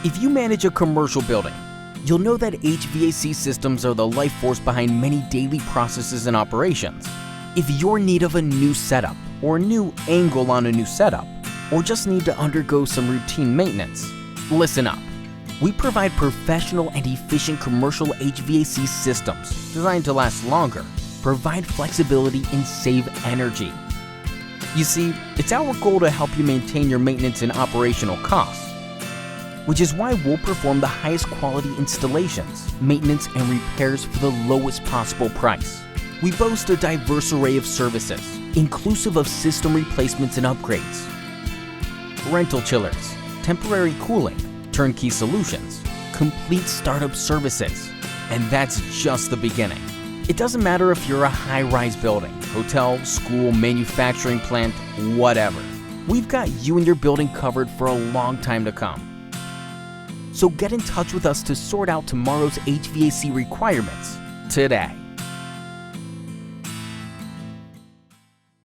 If you manage a commercial building, you'll know that HVAC systems are the life force behind many daily processes and operations. If you're in need of a new setup, or a new angle on a new setup, or just need to undergo some routine maintenance, listen up. We provide professional and efficient commercial HVAC systems designed to last longer, provide flexibility, and save energy. You see, it's our goal to help you maintain your maintenance and operational costs, which is why we'll perform the highest quality installations, maintenance, and repairs for the lowest possible price. We boast a diverse array of services, inclusive of system replacements and upgrades, rental chillers, temporary cooling, turnkey solutions, complete startup services, and that's just the beginning. It doesn't matter if you're a high-rise building, hotel, school, manufacturing plant, whatever. We've got you and your building covered for a long time to come. So get in touch with us to sort out tomorrow's HVAC requirements today.